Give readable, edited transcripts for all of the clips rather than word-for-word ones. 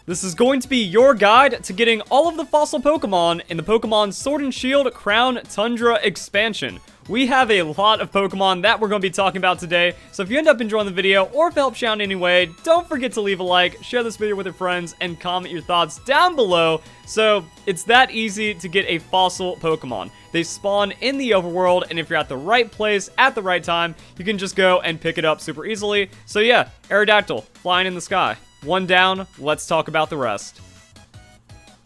This is going to be your guide to getting all of the fossil Pokemon in the Pokemon Sword and Shield Crown Tundra expansion. We have a lot of Pokemon that we're going to be talking about today, so if you end up enjoying the video or if it helps you out in any way, don't forget to leave a like, share this video with your friends, and comment your thoughts down below. So it's that easy to get a fossil Pokemon. They spawn in the overworld, and if you're at the right place at the right time, you can just go and pick it up super easily. So yeah, Aerodactyl, flying in the sky. One down, let's talk about the rest.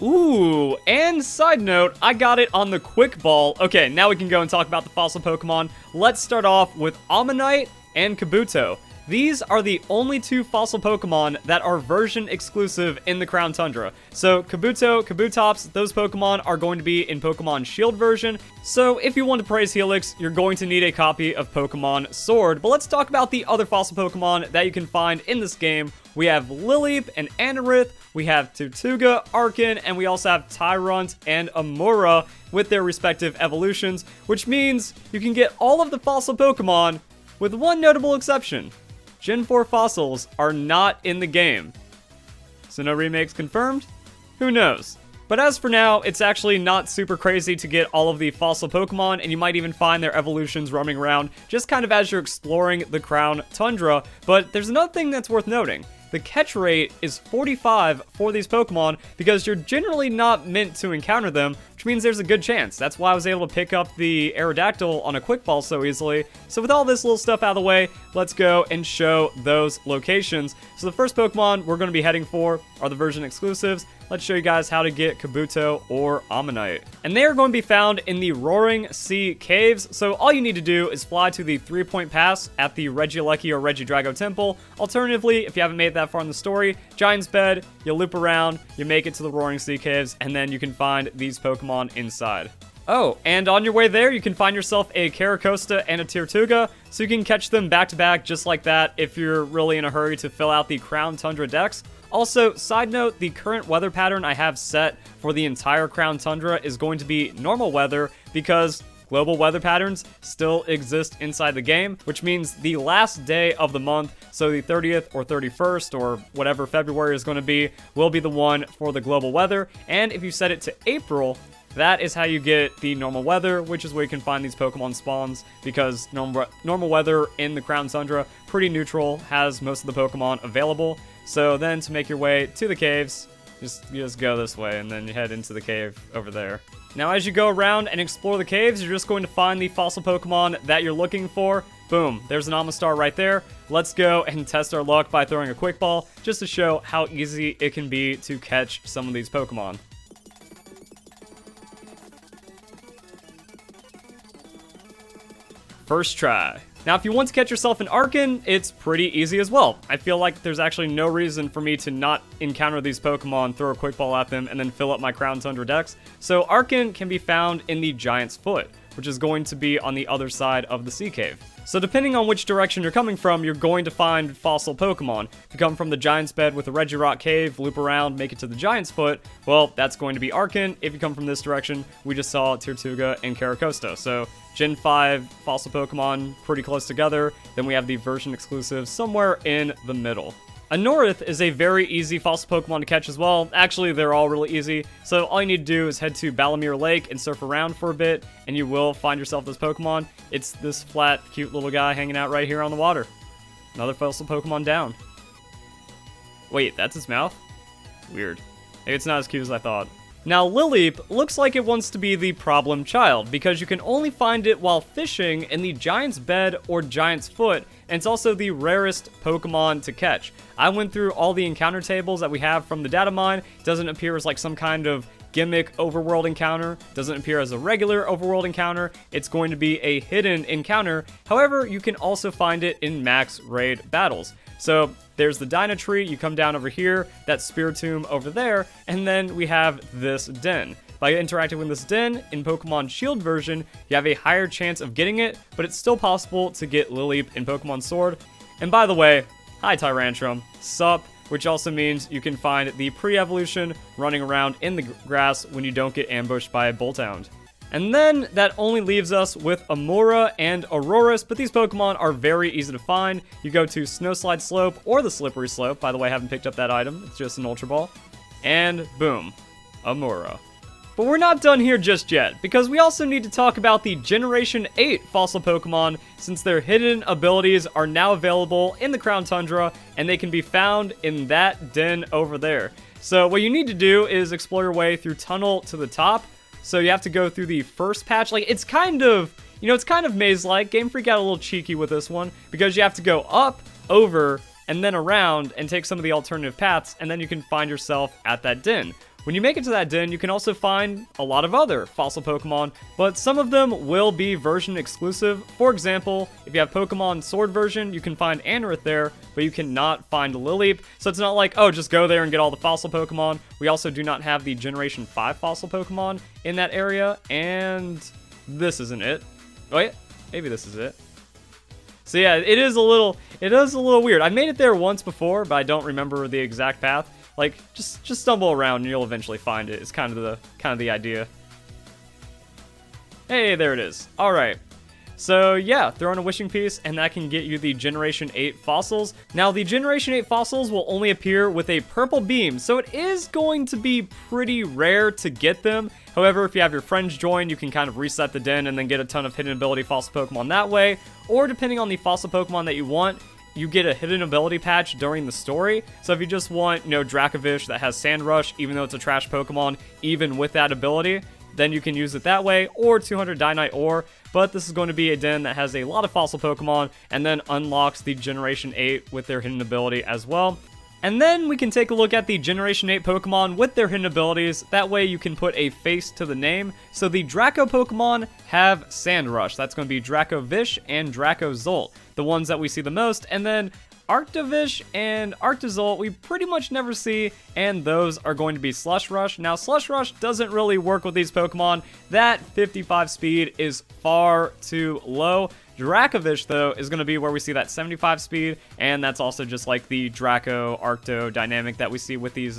Ooh, and side note, I got it on the quick ball. Okay, now we can go and talk about the fossil Pokemon. Let's start off with Omanyte and Kabuto. These are the only two fossil Pokemon that are version exclusive in the Crown Tundra. So Kabuto, Kabutops, those Pokemon are going to be in Pokemon Shield version. So if you want to praise Helix, you're going to need a copy of Pokemon Sword. But let's talk about the other fossil Pokemon that you can find in this game. We have Lileep and Anorith, we have Tirtouga, Arkin, and we also have Tyrunt and Amura with their respective evolutions, which means you can get all of the fossil Pokemon with one notable exception. Gen 4 fossils are not in the game. So no remakes confirmed? Who knows? But as for now, it's actually not super crazy to get all of the fossil Pokemon, and you might even find their evolutions roaming around just kind of as you're exploring the Crown Tundra. But there's another thing that's worth noting. The catch rate is 45 for these Pokemon because you're generally not meant to encounter them, which means there's a good chance. That's why I was able to pick up the Aerodactyl on a quick ball so easily. So with all this little stuff out of the way, let's go and show those locations. So the first Pokemon we're going to be heading for are the version exclusives. Let's show you guys how to get Kabuto or Ammonite. And they are going to be found in the Roaring Sea Caves. So all you need to do is fly to the 3-point pass at the Regieleki or Regidrago Temple. Alternatively, if you haven't made it that far in the story, Giant's Bed, you loop around, you make it to the Roaring Sea Caves, and then you can find these Pokemon inside. Oh, and on your way there, you can find yourself a Carracosta and a Tirtouga, so you can catch them back to back just like that if you're really in a hurry to fill out the Crown Tundra dex. Also, side note, the current weather pattern I have set for the entire Crown Tundra is going to be normal weather because global weather patterns still exist inside the game, which means the last day of the month, so the 30th or 31st or whatever February is going to be, will be the one for the global weather. And if you set it to April, that is how you get the normal weather, which is where you can find these Pokemon spawns, because normal weather in the Crown Tundra, pretty neutral, has most of the Pokemon available. So then to make your way to the caves, you just go this way and then you head into the cave over there. Now as you go around and explore the caves, you're just going to find the fossil Pokemon that you're looking for. Boom, there's an Omastar right there. Let's go and test our luck by throwing a quick ball just to show how easy it can be to catch some of these Pokemon. First try. Now, if you want to catch yourself an Arkin, it's pretty easy as well. I feel like there's actually no reason for me to not encounter these Pokemon, throw a quick ball at them, and then fill up my Crown Tundra dex. So Arkin can be found in the Giant's Foot, which is going to be on the other side of the sea cave. So depending on which direction you're coming from, you're going to find fossil Pokemon. If you come from the Giant's Bed with the Regirock Cave, loop around, make it to the Giant's Foot, well, that's going to be Arkin. If you come from this direction, we just saw Tirtouga and Carracosta. So Gen 5 fossil Pokemon pretty close together. Then we have the version exclusive somewhere in the middle. Anorith is a very easy fossil Pokemon to catch as well. Actually, they're all really easy. So all you need to do is head to Balamir Lake and surf around for a bit, and you will find yourself this Pokemon. It's this flat, cute little guy hanging out right here on the water. Another fossil Pokemon down. Wait, that's its mouth? Weird. Maybe it's not as cute as I thought. Now, Lileep looks like it wants to be the problem child, because you can only find it while fishing in the Giant's Bed or Giant's Foot, and it's also the rarest Pokemon to catch. I went through all the encounter tables that we have from the data mine. It doesn't appear as like some kind of gimmick overworld encounter, doesn't appear as a regular overworld encounter. It's going to be a hidden encounter. However, you can also find it in max raid battles. So there's the Dyna Tree, you come down over here, that Spiritomb over there, and then we have this den. By interacting with this den in Pokemon Shield version, you have a higher chance of getting it, but it's still possible to get Lileep in Pokemon Sword. And by the way, hi Tyrantrum, sup, which also means you can find the pre-evolution running around in the grass when you don't get ambushed by a Bolthound. And then that only leaves us with Amora and Aurorus, but these Pokemon are very easy to find. You go to Snowslide Slope or the Slippery Slope. By the way, I haven't picked up that item. It's just an Ultra Ball. And boom, Amora. But we're not done here just yet, because we also need to talk about the Generation 8 Fossil Pokemon, since their hidden abilities are now available in the Crown Tundra, and they can be found in that den over there. So what you need to do is explore your way through Tunnel to the top. So you have to go through the first patch. Like, it's kind of, it's kind of maze-like. Game Freak got a little cheeky with this one, because you have to go up, over, and then around, and take some of the alternative paths, and then you can find yourself at that den. When you make it to that den, you can also find a lot of other fossil Pokemon, but some of them will be version exclusive. For example, if you have Pokemon Sword version, you can find Anorith there, but you cannot find Lileep. So it's not like, oh, just go there and get all the fossil Pokemon. We also do not have the Generation 5 fossil Pokemon in that area, and this isn't it. Oh yeah, maybe this is it. So yeah, it is a little weird. I made it there once before, but I don't remember the exact path. Like, just stumble around and you'll eventually find it. It's kind of the idea. Hey, there it is. All right. So yeah, throw in a wishing piece and that can get you the Generation 8 fossils. Now, the Generation 8 fossils will only appear with a purple beam, so it is going to be pretty rare to get them. However, if you have your friends join, you can kind of reset the den and then get a ton of hidden ability fossil Pokemon that way. Or depending on the fossil Pokemon that you want, you get a hidden ability patch during the story. So if you just want, Drakovich that has Sand Rush, even though it's a trash Pokemon, even with that ability, then you can use it that way, or 200 Dynite Ore. But this is going to be a den that has a lot of fossil Pokemon, and then unlocks the Generation 8 with their hidden ability as well. And then we can take a look at the Generation 8 Pokemon with their hidden abilities. That way you can put a face to the name. So the Draco Pokemon have Sand Rush. That's going to be Dracovish and Dracozolt, the ones that we see the most. And then Arctovish and Arctozolt we pretty much never see, and those are going to be Slush Rush. Now, Slush Rush doesn't really work with these Pokemon. That 55 speed is far too low. Dracovish, though, is going to be where we see that 75 speed, and that's also just like the Draco-Arcto dynamic that we see with these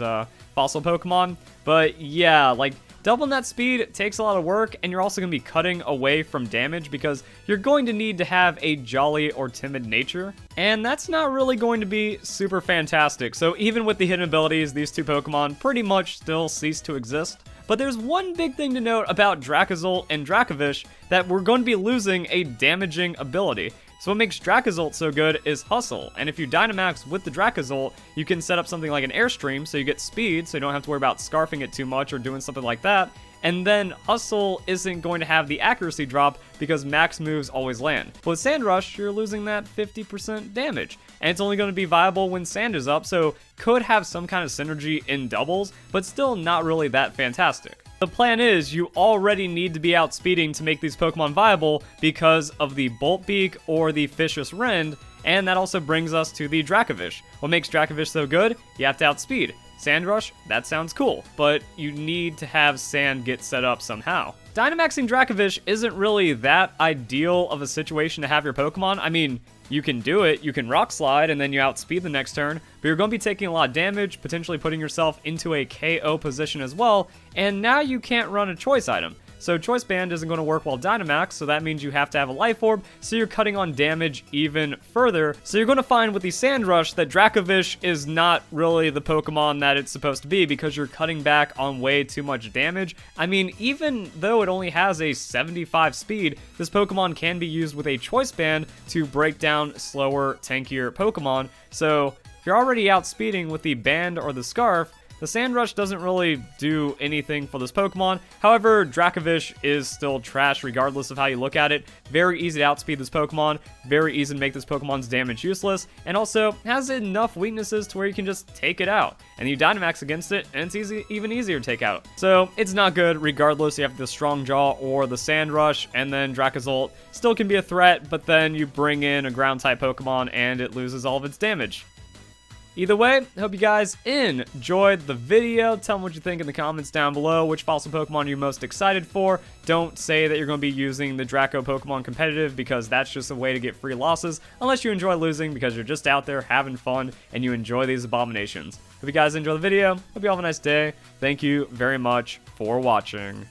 fossil Pokemon. But yeah, like, doubling that speed takes a lot of work, and you're also going to be cutting away from damage because you're going to need to have a jolly or timid nature, and that's not really going to be super fantastic. So even with the hidden abilities, these two Pokemon pretty much still cease to exist. But there's one big thing to note about Dracozolt and Dracovish, that we're going to be losing a damaging ability. So what makes Dracozolt so good is Hustle, and if you Dynamax with the Dracozolt, you can set up something like an Airstream, so you get speed, so you don't have to worry about scarfing it too much or doing something like that. And then Hustle isn't going to have the accuracy drop because max moves always land. But with Sand Rush, you're losing that 50% damage. And it's only going to be viable when sand is up, so could have some kind of synergy in doubles, but still not really that fantastic. The plan is you already need to be outspeeding to make these Pokemon viable because of the Bolt Beak or the Vicious Rend, and that also brings us to the Dracovish. What makes Dracovish so good? You have to outspeed. Sand Rush, that sounds cool, but you need to have sand get set up somehow. Dynamaxing Dracovish isn't really that ideal of a situation to have your Pokemon. I mean, you can do it, you can Rock Slide, and then you outspeed the next turn, but you're going to be taking a lot of damage, potentially putting yourself into a KO position as well, and now you can't run a Choice item. So Choice Band isn't going to work while Dynamax, so that means you have to have a Life Orb, so you're cutting on damage even further. So you're going to find with the Sand Rush that Dracovish is not really the Pokemon that it's supposed to be because you're cutting back on way too much damage. I mean, even though it only has a 75 speed, this Pokemon can be used with a Choice Band to break down slower, tankier Pokemon. So if you're already outspeeding with the Band or the Scarf, the Sand Rush doesn't really do anything for this Pokemon. However, Dracovish is still trash regardless of how you look at it. Very easy to outspeed this Pokemon, very easy to make this Pokemon's damage useless, and also has enough weaknesses to where you can just take it out. And you Dynamax against it, and it's even easier to take out. So it's not good regardless. You have the Strong Jaw or the Sand Rush, and then Dracozolt still can be a threat, but then you bring in a Ground-type Pokemon and it loses all of its damage. Either way, I hope you guys enjoyed the video. Tell me what you think in the comments down below. Which fossil Pokemon are you most excited for? Don't say that you're going to be using the Draco Pokemon competitive because that's just a way to get free losses unless you enjoy losing because you're just out there having fun and you enjoy these abominations. Hope you guys enjoy the video. Hope you all have a nice day. Thank you very much for watching.